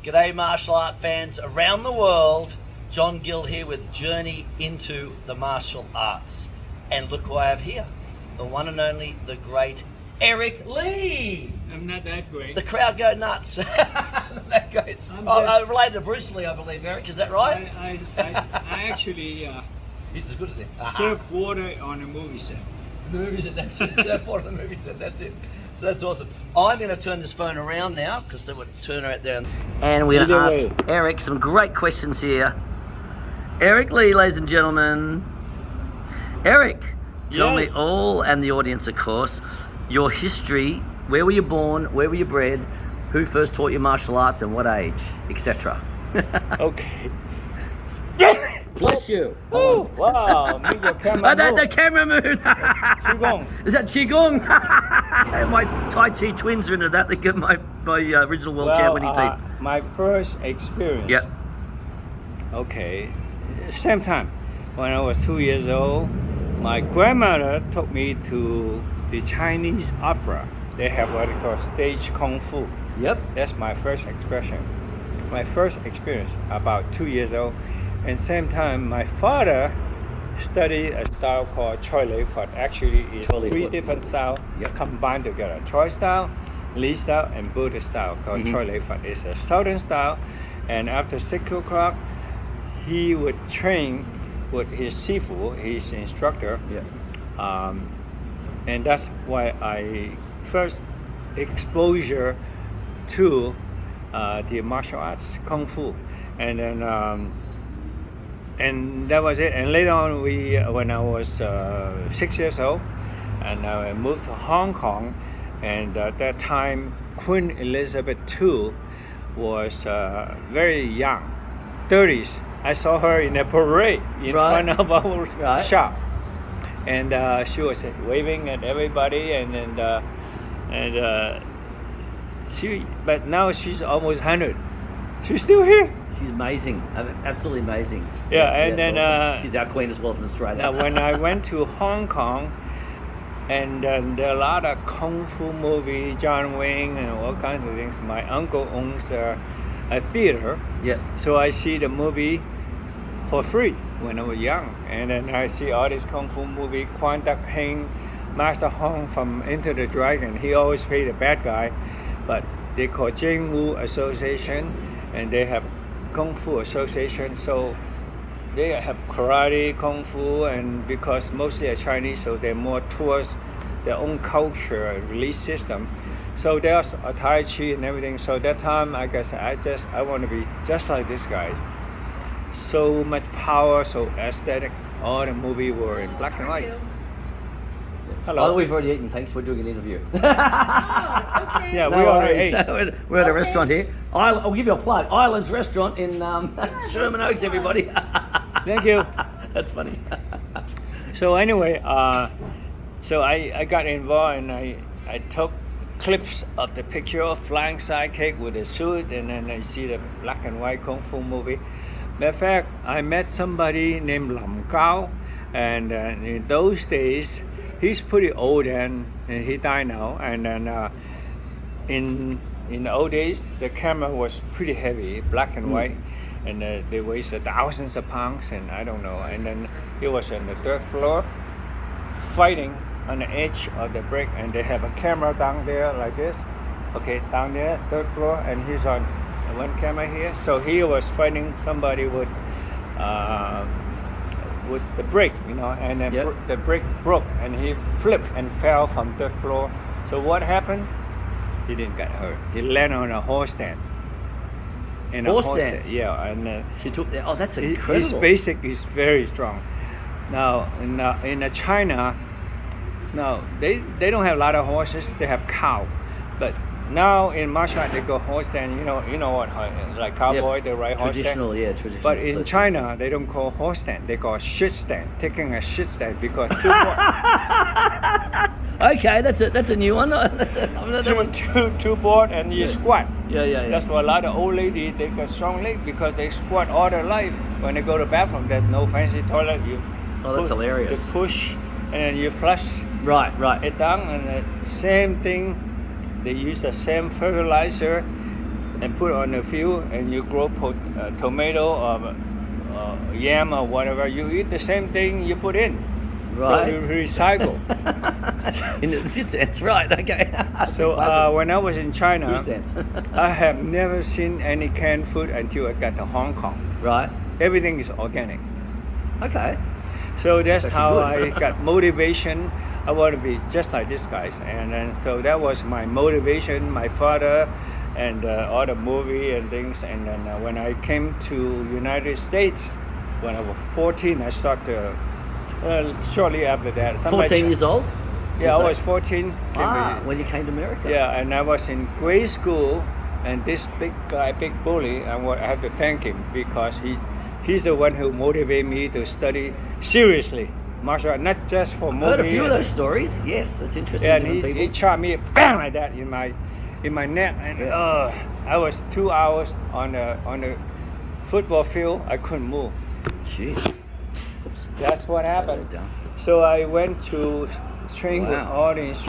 G'day martial art fans around the world. John Gill here with Journey into the Martial Arts. And look who I have here. The one and only, the great Eric Lee. I'm not that great. The crowd go nuts. That great. Related to Bruce Lee, I believe, Eric. Is that right? I actually He's as good as him. surf water on a movie set. The movie set, that's it. Surfboard on the movie set, that's it. So that's awesome. I'm going to turn this phone around now because they would turn it down. And we're going to ask Eric some great questions here. Eric Lee, ladies and gentlemen. Eric, tell me all, and the audience, of course, your history. Where were you born? Where were you bred? Who first taught you martial arts and what age, etc. Okay. Bless you. Oh, wow. Make your camera The camera moved. Qigong. Is that Qigong? My Tai Chi twins are into that. They get my original world champ winning team. My first experience. Yep. Okay. Same time. When I was 2 years old, my grandmother took me to the Chinese opera. They have what they call stage kung fu. Yep. That's my first expression. My first experience, about 2 years old. And same time, my father studied a style called Choi Lei Fut. Actually, it's three different styles combined together. Choi style, Lee style, and Buddhist style called Choi Lei Fut. It's a southern style. And after 6 o'clock, he would train with his sifu, his instructor. Yeah. And that's why I first exposure to the martial arts, kung fu, and then and that was it. And later on, when I was 6 years old, and I moved to Hong Kong, and at that time Queen Elizabeth II was very young, 30s. I saw her in a parade in front of our shop, and she was waving at everybody, but now she's almost 100. She's still here. She's amazing, absolutely amazing. Yeah, and then awesome. She's our queen as well from Australia. When I went to Hong Kong, and there are a lot of kung fu movie, John Wayne, and all kinds of things. My uncle owns a theater. Yeah. So I see the movie for free when I was young, and then I see all these kung fu movie. Quan Duc Heng, Master Hong from Enter the Dragon. He always played the bad guy, but they call Jing Wu Association, and they have Kung Fu Association. So they have karate, kung fu, and because mostly are Chinese, so they're more towards their own culture, release system. So there's a Tai Chi and everything. So that time, I guess I want to be just like these guys. So much power, so aesthetic. All the movie were in black and white. Hello. Oh, we've already eaten. Thanks for doing an interview. Okay. Yeah, No we already worries. ate. We're at a restaurant here. I'll give you a plug. Islands Restaurant in Sherman Oaks, everybody. Thank you. That's funny. So anyway, so I got involved, and I took clips of the picture of Flying Sidekick with a suit, and then I see the black and white kung fu movie. Matter of fact, I met somebody named Lam Gao, and in those days, he's pretty old, and he died now. And then in the old days, the camera was pretty heavy, black and white, and they weighed thousands of pounds, and I don't know. And then he was on the 3rd floor, fighting on the edge of the brick, and they have a camera down there like this. Okay, down there, 3rd floor, and he's on one camera here. So he was fighting somebody with the brick, and then the brick broke, and he flipped and fell from 3rd floor. So what happened? He didn't get hurt. He landed on a horse stand. Horse stance? Yeah, and She took. Oh, that's incredible. his basic is very strong. Now in China, no, they don't have a lot of horses. They have cow, but now in martial art they go horse stand. You know what, like cowboy, they ride horse stand. Traditional. But in China, they don't call horse stand. They call shit stand. Taking a shit stand because Okay, that's a new one. two board and you squat. Yeah. That's why a lot of old ladies, they got strong legs because they squat all their life. When they go to bathroom, there's no fancy toilet. That's hilarious. You push and then you flush Right. it down, and the same thing. They use the same fertilizer and put on the field, and you grow tomato or yam or whatever. You eat the same thing you put in. Right. So you recycle. That's right. Okay. So when I was in China, Food stands. I have never seen any canned food until I got to Hong Kong. Right. Everything is organic. Okay. So that's That's how good. I got motivation. I want to be just like these guys, and then so that was my motivation. My father, and all the movie and things. And then when I came to United States, when I was 14, I started. Shortly after that, 14 years old? Yeah, I that- was 14. When you came to America. Yeah, and I was in grade school, and this big guy, big bully, I have to thank him because he's the one who motivated me to study seriously martial art, not just for movie. I've heard a few of those stories. Yes, it's interesting. Yeah, and different he people. shot me bang like that in my neck, and I was 2 hours on the football field. I couldn't move. Jeez. Oops. That's what happened. Down. So I went to train with Wow. all the